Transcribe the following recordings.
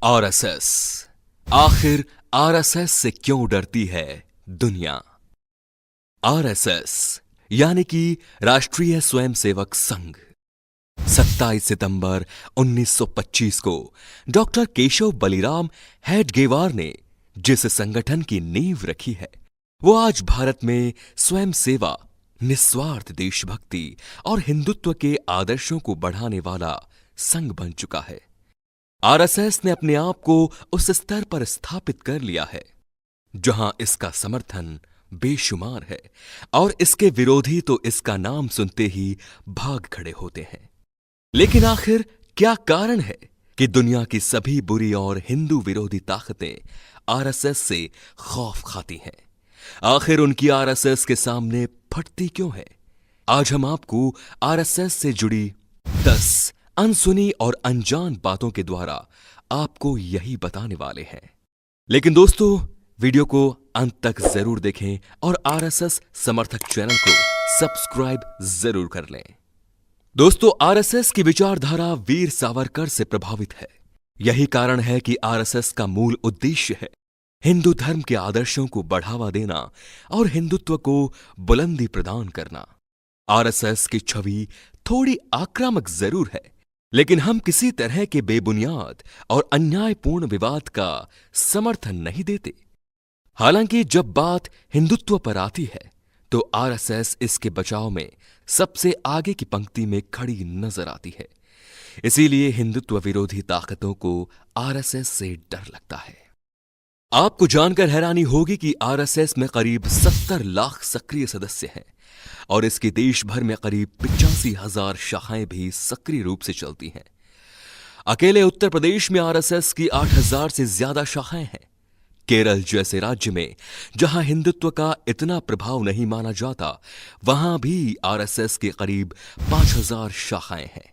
RSS. आखिर RSS से क्यों डरती है दुनिया? आरएसएस यानी कि राष्ट्रीय स्वयंसेवक संघ 27 सितंबर 1925 को डॉक्टर केशव बलिराम हेडगेवार ने जिस संगठन की नींव रखी है, वो आज भारत में स्वयं सेवा, निस्वार्थ देशभक्ति और हिंदुत्व के आदर्शों को बढ़ाने वाला संघ बन चुका है। आरएसएस ने अपने आप को उस स्तर पर स्थापित कर लिया है जहां इसका समर्थन बेशुमार है और इसके विरोधी तो इसका नाम सुनते ही भाग खड़े होते हैं। लेकिन आखिर क्या कारण है कि दुनिया की सभी बुरी और हिंदू विरोधी ताकतें आरएसएस से खौफ खाती हैं? आखिर उनकी आरएसएस के सामने फटती क्यों है? आज हम आपको आरएसएस से जुड़ी 10 अनसुनी और अनजान बातों के द्वारा आपको यही बताने वाले हैं। लेकिन दोस्तों, वीडियो को अंत तक जरूर देखें और आरएसएस समर्थक चैनल को सब्सक्राइब जरूर कर लें। दोस्तों, आरएसएस की विचारधारा वीर सावरकर से प्रभावित है। यही कारण है कि आरएसएस का मूल उद्देश्य है हिंदू धर्म के आदर्शों को बढ़ावा देना और हिंदुत्व को बुलंदी प्रदान करना। आरएसएस की छवि थोड़ी आक्रामक जरूर है, लेकिन हम किसी तरह के बेबुनियाद और अन्यायपूर्ण विवाद का समर्थन नहीं देते। हालांकि जब बात हिंदुत्व पर आती है तो आरएसएस इसके बचाव में सबसे आगे की पंक्ति में खड़ी नजर आती है। इसीलिए हिंदुत्व विरोधी ताकतों को आरएसएस से डर लगता है। आपको जानकर हैरानी होगी कि आरएसएस में करीब 70 लाख सक्रिय सदस्य हैं और इसकी देश भर में करीब 85,000 शाखाएं भी सक्रिय रूप से चलती हैं। अकेले उत्तर प्रदेश में आरएसएस की 8,000 से ज्यादा शाखाएं हैं। केरल जैसे राज्य में जहां हिंदुत्व का इतना प्रभाव नहीं माना जाता, वहां भी आरएसएस के करीब 5,000 शाखाएं हैं।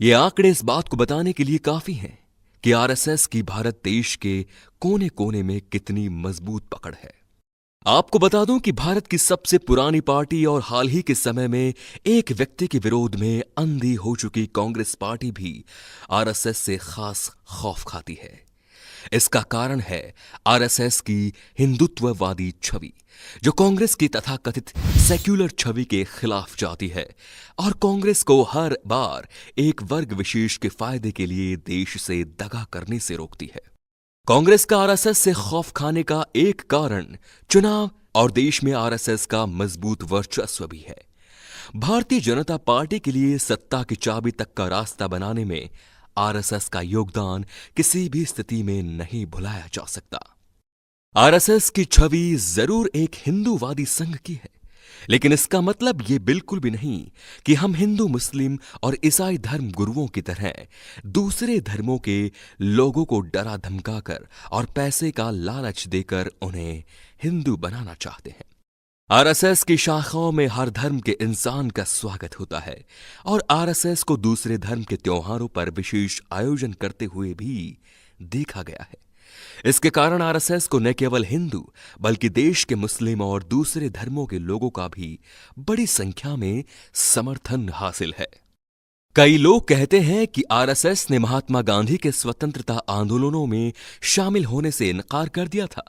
ये आंकड़े इस बात को बताने के लिए काफी हैं कि आरएसएस की भारत देश के कोने कोने में कितनी मजबूत पकड़ है। आपको बता दूं कि भारत की सबसे पुरानी पार्टी और हाल ही के समय में एक व्यक्ति के विरोध में अंधी हो चुकी कांग्रेस पार्टी भी आरएसएस से खास खौफ खाती है। इसका कारण है आरएसएस की हिंदुत्ववादी छवि, जो कांग्रेस की तथाकथित सेक्युलर छवि के खिलाफ जाती है और कांग्रेस को हर बार एक वर्ग विशेष के फायदे के लिए देश से दगा करने से रोकती है। कांग्रेस का आरएसएस से खौफ खाने का एक कारण चुनाव और देश में आरएसएस का मजबूत वर्चस्व भी है। भारतीय जनता पार्टी के लिए सत्ता की चाबी तक का रास्ता बनाने में आरएसएस का योगदान किसी भी स्थिति में नहीं भुलाया जा सकता। आरएसएस की छवि जरूर एक हिंदूवादी संघ की है, लेकिन इसका मतलब ये बिल्कुल भी नहीं कि हम हिंदू, मुस्लिम और ईसाई धर्म गुरुओं की तरह दूसरे धर्मों के लोगों को डरा धमकाकर और पैसे का लालच देकर उन्हें हिंदू बनाना चाहते हैं। आरएसएस की शाखाओं में हर धर्म के इंसान का स्वागत होता है और आरएसएस को दूसरे धर्म के त्योहारों पर विशेष आयोजन करते हुए भी देखा गया है। इसके कारण आरएसएस को न केवल हिंदू बल्कि देश के मुस्लिम और दूसरे धर्मों के लोगों का भी बड़ी संख्या में समर्थन हासिल है। कई लोग कहते हैं कि आरएसएस ने महात्मा गांधी के स्वतंत्रता आंदोलनों में शामिल होने से इनकार कर दिया था,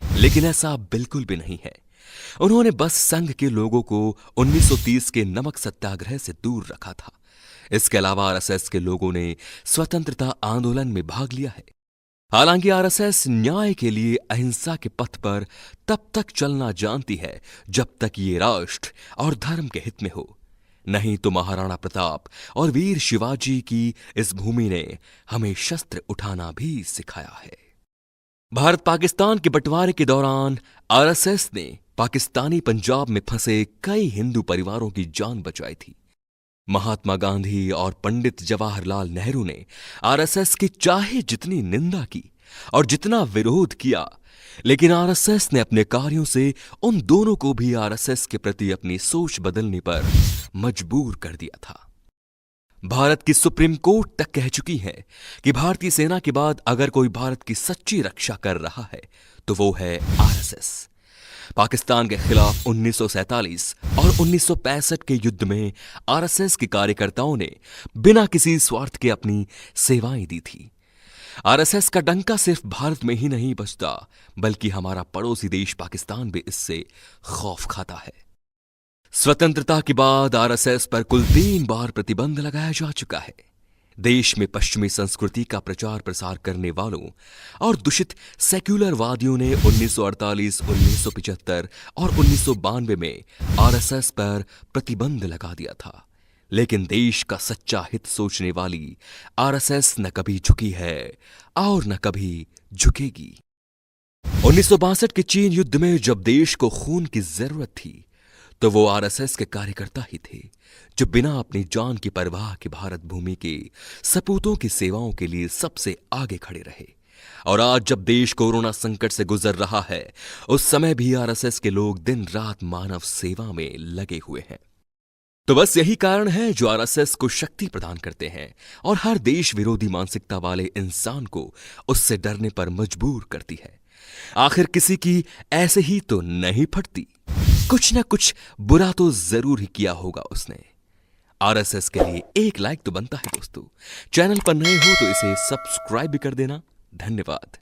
लेकिन ऐसा बिल्कुल भी नहीं है। उन्होंने बस संघ के लोगों को 1930 के नमक सत्याग्रह से दूर रखा था। इसके अलावा आरएसएस के लोगों ने स्वतंत्रता आंदोलन में भाग लिया है। हालांकि आरएसएस न्याय के लिए अहिंसा के पथ पर तब तक चलना जानती है जब तक ये राष्ट्र और धर्म के हित में हो। नहीं तो महाराणा प्रताप और वीर शिवाजी की इस भूमि ने हमें शस्त्र उठाना भी सिखाया है। भारत पाकिस्तान के बंटवारे के दौरान आरएसएस ने पाकिस्तानी पंजाब में फंसे कई हिंदू परिवारों की जान बचाई थी। महात्मा गांधी और पंडित जवाहरलाल नेहरू ने आरएसएस की चाहे जितनी निंदा की और जितना विरोध किया, लेकिन आरएसएस ने अपने कार्यों से उन दोनों को भी आरएसएस के प्रति अपनी सोच बदलने पर मजबूर कर दिया था। भारत की सुप्रीम कोर्ट तक कह चुकी है कि भारतीय सेना के बाद अगर कोई भारत की सच्ची रक्षा कर रहा है तो वो है आरएसएस। पाकिस्तान के खिलाफ 1947 और 1965 के युद्ध में आरएसएस के कार्यकर्ताओं ने बिना किसी स्वार्थ के अपनी सेवाएं दी थी। आरएसएस का डंका सिर्फ भारत में ही नहीं बजता, बल्कि हमारा पड़ोसी देश पाकिस्तान भी इससे खौफ खाता है। स्वतंत्रता के बाद आरएसएस पर कुल 3 बार प्रतिबंध लगाया जा चुका है। देश में पश्चिमी संस्कृति का प्रचार प्रसार करने वालों और दूषित सेक्युलरवादियों ने 1948, 1975 और 1992 में आरएसएस पर प्रतिबंध लगा दिया था। लेकिन देश का सच्चा हित सोचने वाली आरएसएस न कभी झुकी है और न कभी झुकेगी। 1962 के चीन युद्ध में जब देश को खून की जरूरत थी, तो वो आरएसएस के कार्यकर्ता ही थे जो बिना अपनी जान की परवाह के भारत भूमि के सपूतों की सेवाओं के लिए सबसे आगे खड़े रहे। और आज जब देश कोरोना संकट से गुजर रहा है, उस समय भी आरएसएस के लोग दिन रात मानव सेवा में लगे हुए हैं। तो बस यही कारण है जो आरएसएस को शक्ति प्रदान करते हैं और हर देश विरोधी मानसिकता वाले इंसान को उससे डरने पर मजबूर करती है। आखिर किसी की ऐसे ही तो नहीं फटती, कुछ ना कुछ बुरा तो जरूर ही किया होगा उसने। आरएसएस के लिए एक लाइक तो बनता है दोस्तों। चैनल पर नए हो तो इसे सब्सक्राइब भी कर देना। धन्यवाद।